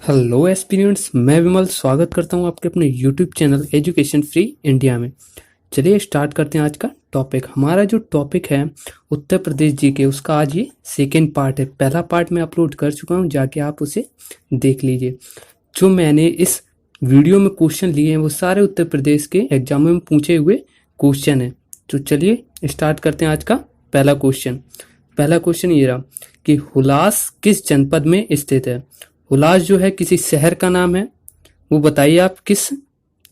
Hello aspirants, मैं विमल स्वागत करता हूं आपके अपने YouTube channel education free India में। चलिए स्टार्ट करते हैं आज का टॉपिक। हमारा जो टॉपिक है उत्तर प्रदेश जी के, उसका आज ये सेकेंड पार्ट है। पहला पार्ट मैं अपलोड कर चुका हूं, जाके आप उसे देख लीजिए। जो मैंने इस वीडियो में क्वेश्चन लिए हैं वो सारे उत्तर प्रदेश के एग्जामों में पूछे हुए क्वेश्चन है। तो चलिए स्टार्ट करते हैं आज का पहला क्वेश्चन। पहला क्वेश्चन ये रहा कि हुलास किस जनपद में स्थित है। हुलास जो है किसी शहर का नाम है, वो बताइए आप किस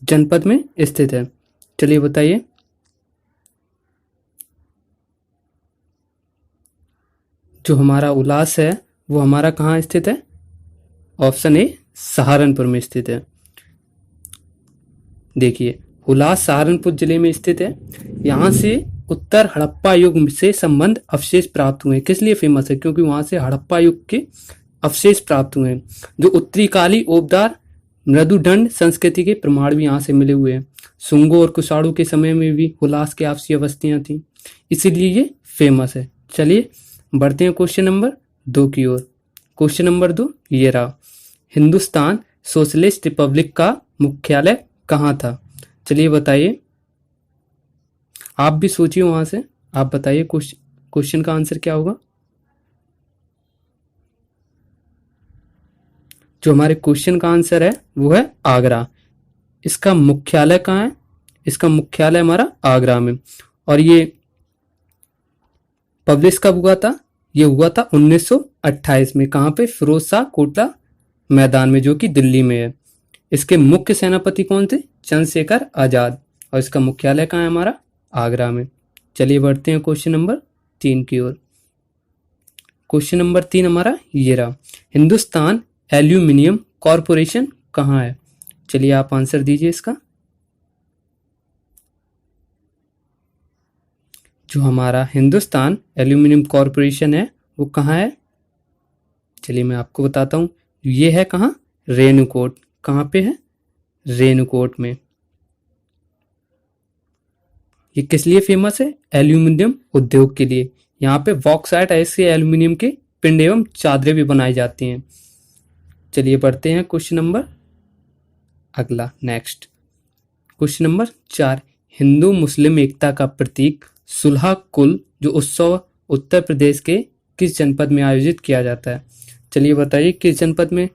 जनपद में स्थित है। चलिए बताइए। जो हमारा उल्लास है वो हमारा कहाँ स्थित है? ऑप्शन ए सहारनपुर में स्थित है। देखिए हुलास सहारनपुर जिले में स्थित है। यहाँ से उत्तर हड़प्पा युग से संबंध अवशेष प्राप्त हुए हैं। किस लिए फेमस है? क्योंकि वहां से हड़प्पा युग के अवशेष प्राप्त हुए हैं। जो उत्तरी काली ओबदार मृदुदंड संस्कृति के प्रमाण भी यहाँ से मिले हुए हैं। सुंगो और कुषाणु के समय में भी हुलास की आपसी बस्तियां थी, इसीलिए ये फेमस है। चलिए बढ़ते हैं क्वेश्चन नंबर 2 की ओर। क्वेश्चन नंबर 2 ये रहा, हिंदुस्तान सोशलिस्ट रिपब्लिक का मुख्यालय कहाँ था? चलिए बताइए। आप भी सोचिए वहां से, आप बताइए क्वेश्चन का आंसर क्या होगा। जो हमारे क्वेश्चन का आंसर है वो है आगरा। इसका मुख्यालय कहाँ है? इसका मुख्यालय हमारा आगरा में। और ये पब्लिश कब हुआ था? ये हुआ था 1928 में। कहाँ पे? फिरोज शाह कोटला मैदान में, जो कि दिल्ली में है। इसके मुख्य सेनापति कौन थे? चंद्रशेखर आजाद। और इसका मुख्यालय कहाँ है? हमारा आगरा में। चलिए बढ़ते हैं क्वेश्चन नंबर 3 की ओर। क्वेश्चन नंबर 3 हमारा ये रहा, हिंदुस्तान एल्यूमिनियम कॉरपोरेशन कहाँ है? चलिए आप आंसर दीजिए इसका। जो हमारा हिंदुस्तान एल्यूमिनियम कॉरपोरेशन है वो कहाँ है? चलिए मैं आपको बताता हूँ। ये है कहाँ? रेणुकूट। कहाँ पे है? रेणुकूट में। ये किस लिए फेमस है? एल्यूमिनियम उद्योग के लिए। यहाँ पे बॉक्साइट ऐसे एल्यूमिनियम के पिंड एवं चादरें भी बनाई जाती हैं। चलिए बढ़ते हैं क्वेश्चन नंबर अगला, नेक्स्ट क्वेश्चन नंबर 4, हिंदू मुस्लिम एकता का प्रतीक सुलह कुल जो उत्सव उत्तर प्रदेश के किस जनपद में आयोजित किया जाता है? चलिए बताइए किस जनपद में।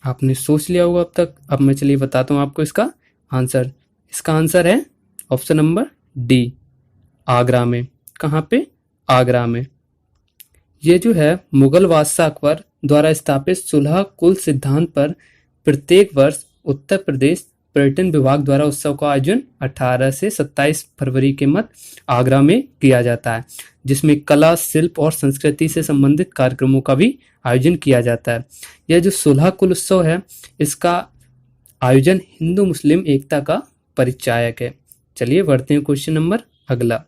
आपने सोच लिया होगा अब तक। अब मैं चलिए बताता हूँ आपको इसका आंसर। इसका आंसर है ऑप्शन नंबर डी, आगरा में। कहाँ पे? आगरा में। ये जो है मुगल बादशाह अकबर द्वारा स्थापित सुलह कुल सिद्धांत पर प्रत्येक वर्ष उत्तर प्रदेश पर्यटन विभाग द्वारा उत्सव का आयोजन 18 से 27 फरवरी के मध्य आगरा में किया जाता है, जिसमें कला, शिल्प और संस्कृति से संबंधित कार्यक्रमों का भी आयोजन किया जाता है। यह जो सुलह कुल उत्सव है, इसका आयोजन हिंदू मुस्लिम एकता का परिचायक है। चलिए बढ़ते हैं क्वेश्चन नंबर अगला।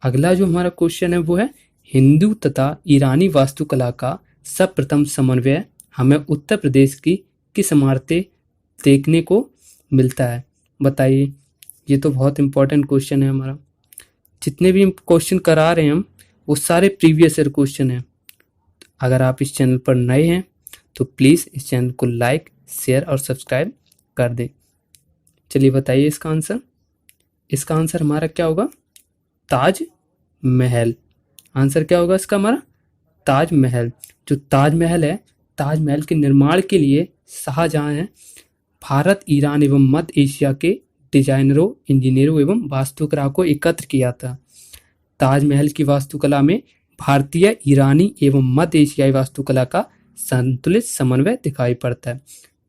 अगला जो हमारा क्वेश्चन है वो है, हिंदू तथा ईरानी वास्तुकला का सर्वप्रथम समन्वय हमें उत्तर प्रदेश की किस इमारतें देखने को मिलता है? बताइए। ये तो बहुत इंपॉर्टेंट क्वेश्चन है हमारा। जितने भी क्वेश्चन करा रहे हैं हम, वो सारे प्रीवियस ईयर क्वेश्चन हैं। अगर आप इस चैनल पर नए हैं तो प्लीज़ इस चैनल को लाइक, शेयर और सब्सक्राइब कर दें। चलिए बताइए इसका आंसर। इसका आंसर हमारा क्या होगा? ताज महल। आंसर क्या होगा इसका हमारा? ताजमहल। जो ताजमहल है, ताजमहल के निर्माण के लिए शाहजहां है भारत, ईरान एवं मध्य एशिया के डिजाइनरों, इंजीनियरों एवं वास्तुकारों को एकत्र किया था। ताजमहल की वास्तुकला में भारतीय, ईरानी एवं मध्य एशियाई वास्तुकला का संतुलित समन्वय दिखाई पड़ता है।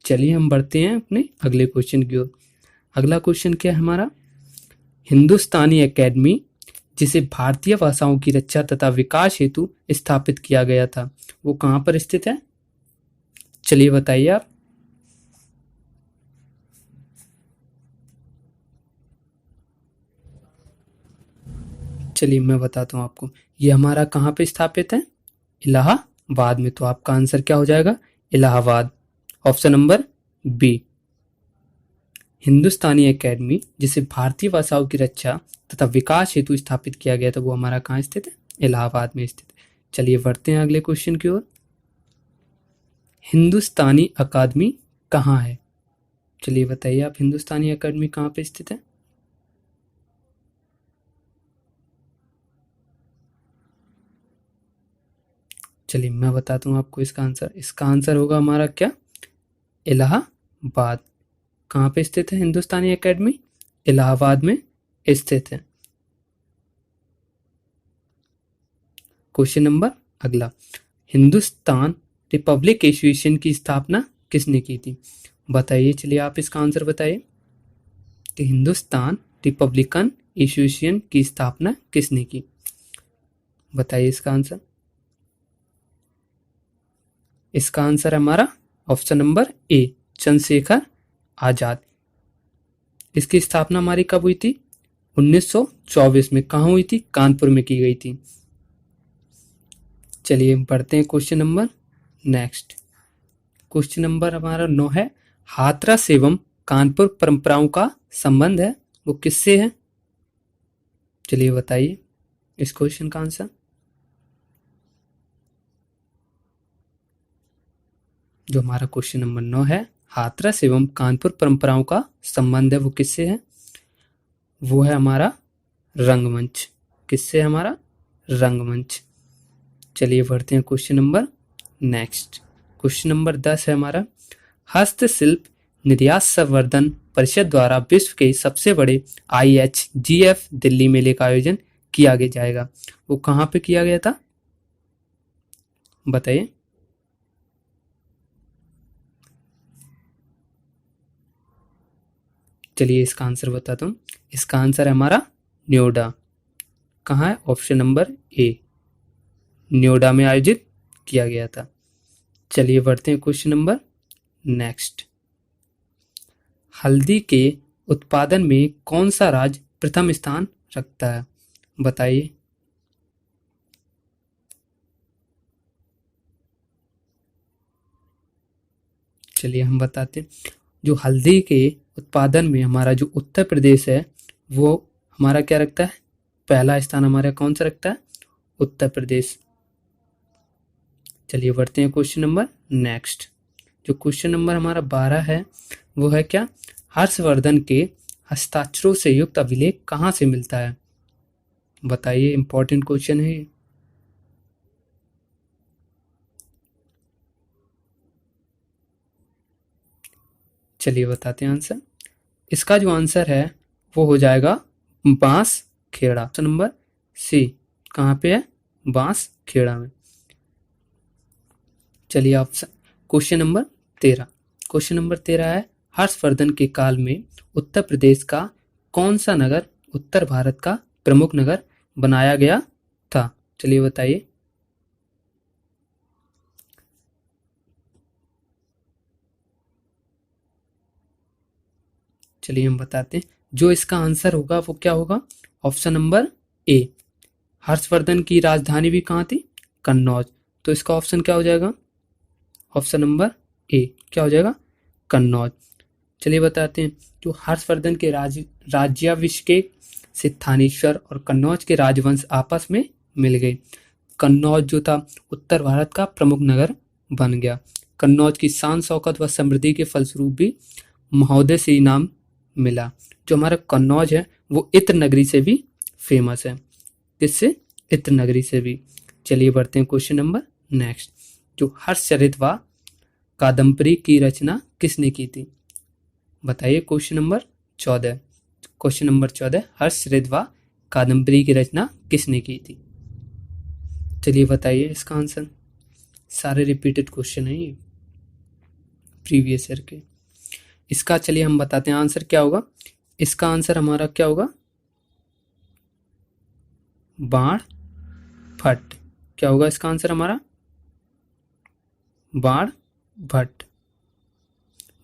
चलिए हम बढ़ते हैं अपने अगले क्वेश्चन की ओर। अगला क्वेश्चन क्या है हमारा? हिंदुस्तानी एकेडमी जिसे भारतीय भाषाओं की रक्षा तथा विकास हेतु स्थापित किया गया था, वो कहाँ पर स्थित है? चलिए बताइए आप। चलिए मैं बताता हूँ आपको। ये हमारा कहाँ पे स्थापित है? इलाहाबाद में। तो आपका आंसर क्या हो जाएगा? Allahabad. Option number B. Hindustani academy जिसे भारतीय भाषाओं की रक्षा तथा विकास हेतु स्थापित किया गया था, वो हमारा कहाँ स्थित है? इलाहाबाद में स्थित है। चलिए बढ़ते हैं अगले क्वेश्चन की ओर। हिंदुस्तानी अकादमी कहाँ है? चलिए बताइए आप, हिंदुस्तानी अकादमी कहाँ पे स्थित है? चलिए मैं बताता हूँ आपको इसका आंसर। इसका आंसर होगा हमारा क्या? इलाहाबाद। कहाँ पे स्थित है हिंदुस्तानी अकेडमी? इलाहाबाद में स्थित है। क्वेश्चन नंबर अगला, हिंदुस्तान रिपब्लिक एसोसिएशन की स्थापना किसने की थी? बताइए, चलिए आप इसका आंसर बताइए कि हिंदुस्तान रिपब्लिकन एसोसिएशन की स्थापना किसने की? बताइए इसका आंसर। इसका आंसर हमारा option number A, Chandrashekhar Azad. इसकी स्थापना हमारी कब हुई थी? 1924 में। कहाँ हुई थी? कानपुर में की गई थी। चलिए बढ़ते हैं question number next. Question number हमारा 9 है, हाथरस एवं कानपुर परंपराओं का संबंध है वो किससे है? चलिए बताइए इस क्वेश्चन का आंसर। जो हमारा क्वेश्चन नंबर 9 है, हाथरस एवं कानपुर परंपराओं का संबंध है वो किससे है? वो है हमारा रंगमंच। किससे? हमारा रंगमंच। चलिए बढ़ते हैं question number next. Question number 10 है हमारा, हस्तशिल्प निर्यात संवर्धन परिषद द्वारा विश्व के सबसे बड़े IHGF दिल्ली मेले का आयोजन किया गया जाएगा, वो कहाँ पे किया गया था? बताइए। चलिए इसका आंसर बताता हूँ। इसका आंसर है हमारा नोएडा। कहाँ है? ऑप्शन नंबर ए, नोएडा में आयोजित किया गया था। चलिए बढ़ते हैं क्वेश्चन नंबर नेक्स्ट। हल्दी के उत्पादन में कौन सा राज्य प्रथम स्थान रखता है? बताइए। चलिए हम बताते हैं। जो हल्दी के उत्पादन में हमारा जो उत्तर प्रदेश है वो हमारा क्या रखता है? पहला स्थान हमारा कौन सा रखता है? उत्तर प्रदेश। चलिए बढ़ते हैं क्वेश्चन नंबर नेक्स्ट। जो क्वेश्चन नंबर हमारा 12 है वो है क्या? हर्षवर्धन के हस्ताक्षरों से युक्त अभिलेख कहाँ से मिलता है? बताइए, इंपॉर्टेंट क्वेश्चन है। चलिए बताते हैं आंसर। इसका जो आंसर है वो हो जाएगा बांस खेड़ा। Option number C. कहाँ पे है? बांस खेड़ा में। चलिए option question number 13। Question number 13 है, हर्षवर्धन के काल में उत्तर प्रदेश का कौन सा नगर उत्तर भारत का प्रमुख नगर बनाया गया था? चलिए बताइए। चलिए हम बताते हैं। जो इसका आंसर होगा वो क्या होगा? ऑप्शन नंबर ए, हर्षवर्धन की राजधानी भी कहाँ थी? कन्नौज। तो इसका ऑप्शन क्या हो जाएगा? ऑप्शन नंबर ए, क्या हो जाएगा? कन्नौज। चलिए बताते हैं। जो हर्षवर्धन के राज्याभिषेक से थानेश्वर और कन्नौज के राजवंश आपस में मिल गए। कन्नौज जो था उत्तर भारत का प्रमुख नगर बन गया। कन्नौज की शान शौकत व समृद्धि के फलस्वरूप भी महोदय से इनाम मिला। जो हमारा कन्नौज है वो इत्र नगरी से भी फेमस है। किससे? इत्र नगरी से भी। चलिए बढ़ते हैं क्वेश्चन नंबर नेक्स्ट। जो हर्षचरित व कादम्बरी की रचना किसने की थी? बताइए question number 14। Question number 14, Harshacharita व कादम्बरी की रचना किसने की थी? चलिए बताइए इसका आंसर। सारे रिपीटेड क्वेश्चन है ये प्रीवियस ईयर के। इसका चलिए हम बताते हैं आंसर क्या होगा। इसका आंसर हमारा क्या होगा? बाण भट्ट। क्या होगा इसका आंसर हमारा? बाण भट्ट।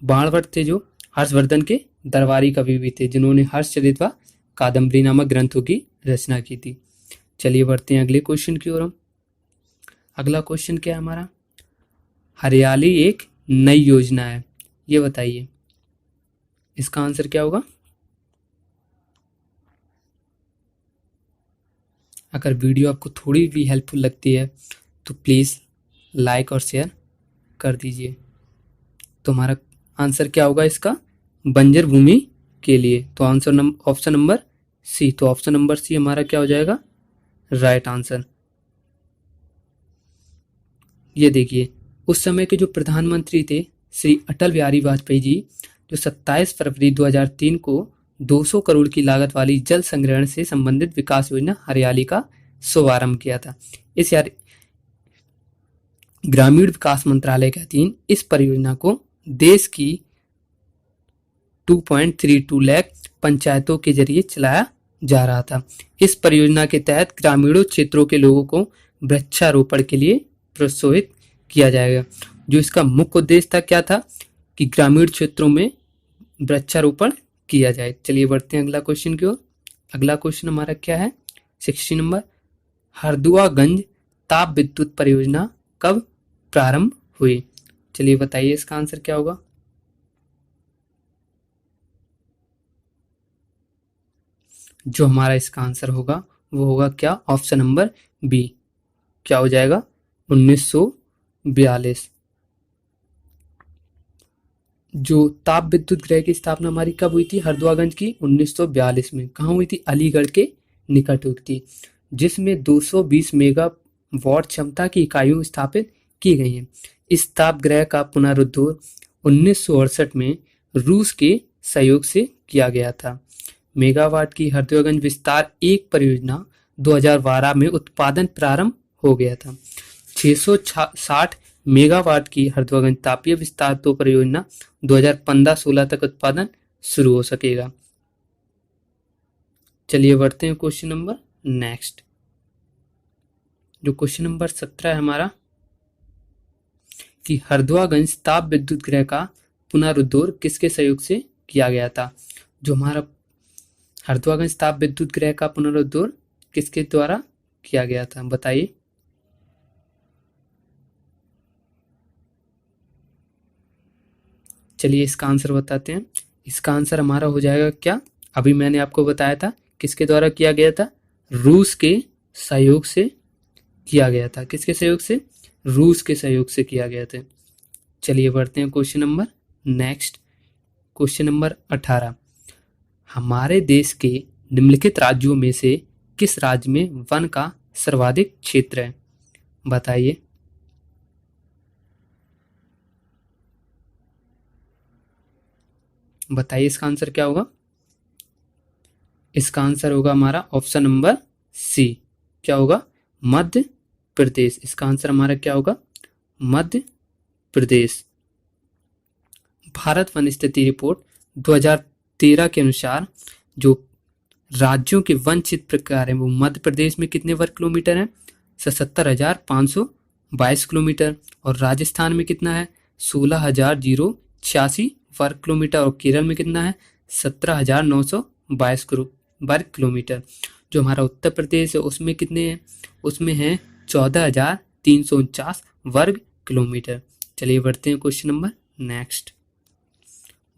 बाण भट्ट थे जो हर्षवर्धन के दरबारी कवि भी थे, जिन्होंने हर्षचरित व कादम्बरी नामक ग्रंथों की रचना की थी। चलिए बढ़ते हैं अगले क्वेश्चन की ओर हम। अगला क्वेश्चन क्या है हमारा? हरियाली एक नई योजना है, ये बताइए। इसका आंसर क्या होगा? अगर वीडियो आपको थोड़ी भी हेल्पफुल लगती है तो प्लीज़ लाइक और शेयर कर दीजिए। तो हमारा आंसर क्या होगा इसका? बंजर भूमि के लिए। तो आंसर ऑप्शन नंबर सी। तो ऑप्शन नंबर सी हमारा क्या हो जाएगा? Right answer. ये देखिए, उस समय के जो प्रधानमंत्री थे श्री अटल बिहारी वाजपेयी जी, जो 27 फरवरी 2003 को 200 करोड़ की लागत वाली जल संग्रहण से संबंधित विकास योजना हरियाली का शुभारंभ किया था। इस ग्रामीण विकास मंत्रालय के अधीन इस परियोजना को देश की 2.32 लाख पंचायतों के जरिए चलाया जा रहा था। इस परियोजना के तहत ग्रामीण क्षेत्रों के लोगों को वृक्षारोपण के लिए प्रोत्साहित किया जाएगा। जो इसका मुख्य उद्देश्य था क्या था? कि ग्रामीण क्षेत्रों में वृक्षारोपण किया जाए। चलिए बढ़ते हैं अगला क्वेश्चन की ओर। अगला क्वेश्चन हमारा क्या है? 60 नंबर। हरदुआगंज ताप विद्युत परियोजना कब प्रारंभ हुई? चलिए बताइए इसका आंसर क्या होगा? जो हमारा इसका आंसर होगा वो होगा क्या? Option number B. क्या हो जाएगा? 1942। जो ताप विद्युत गृह की स्थापना हमारी कब हुई थी? हरदुआगंज की 1942 में। कहाँ हुई थी? अलीगढ़ के निकट हुई थी, जिसमें 220 मेगावाट क्षमता की इकाइयां स्थापित की गई हैं। इस ताप गृह का पुनरुद्धार 1968 में रूस के सहयोग से किया गया था। मेगावाट की हरदुआगंज विस्तार एक परियोजना 2012 में उत्पादन प्रारंभ हो गया था। 660 मेगावाट की हरदुआगंज तापीय विस्तार तो परियोजना 2015-16 तक उत्पादन शुरू हो सकेगा। चलिए बढ़ते हैं क्वेश्चन नंबर नेक्स्ट। जो क्वेश्चन नंबर 17 है हमारा, कि हरदुआगंज ताप विद्युत गृह का पुनरुद्धार किसके सहयोग से किया गया था? जो हमारा हरदुआगंज ताप विद्युत गृह का पुनरुद्धार किसके द्वारा किया गया था? बताइए। चलिए इसका आंसर बताते हैं। इसका आंसर हमारा हो जाएगा क्या? अभी मैंने आपको बताया था किसके द्वारा किया गया था? रूस के सहयोग से किया गया था। किसके सहयोग से? रूस के सहयोग से किया गया था। चलिए बढ़ते हैं question number next. Question number 18। हमारे देश के निम्नलिखित राज्यों में से किस राज्य में वन का सर्वाधिक क्षेत्र है? बताइए। बताइए इसका आंसर क्या होगा? इसका आंसर होगा हमारा ऑप्शन नंबर सी। क्या होगा? मध्य प्रदेश। इसका आंसर हमारा क्या होगा? मध्य प्रदेश। भारत वन स्थिति रिपोर्ट 2013 के अनुसार जो राज्यों के वन क्षेत्र प्रकार है वो मध्य प्रदेश में कितने वर्ग किलोमीटर है? 77,522 किलोमीटर। और राजस्थान में कितना है? 16,086 वर्ग किलोमीटर। और केरल में कितना है? 17,922 वर्ग किलोमीटर। जो हमारा उत्तर प्रदेश है उसमें कितने हैं? उसमें है 14,349 वर्ग किलोमीटर। चलिए बढ़ते हैं क्वेश्चन नंबर नेक्स्ट।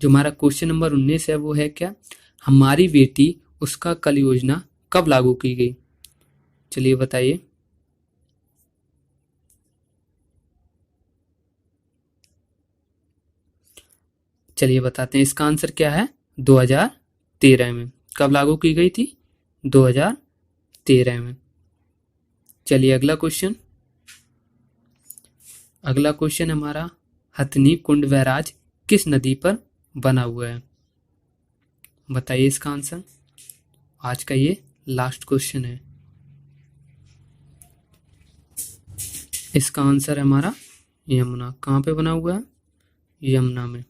जो हमारा क्वेश्चन नंबर 19 है वो है क्या? हमारी बेटी उसका कल योजना कब लागू की गई? चलिए बताइए। चलिए बताते हैं। इसका आंसर क्या है? 2013 में। कब लागू की गई थी? 2013 में। चलिए अगला क्वेश्चन। अगला क्वेश्चन हमारा, हथनी कुंड बैराज किस नदी पर बना हुआ है? बताइए इसका आंसर। आज का ये लास्ट क्वेश्चन है। इसका आंसर है हमारा यमुना। कहाँ पे बना हुआ है? यमुना में।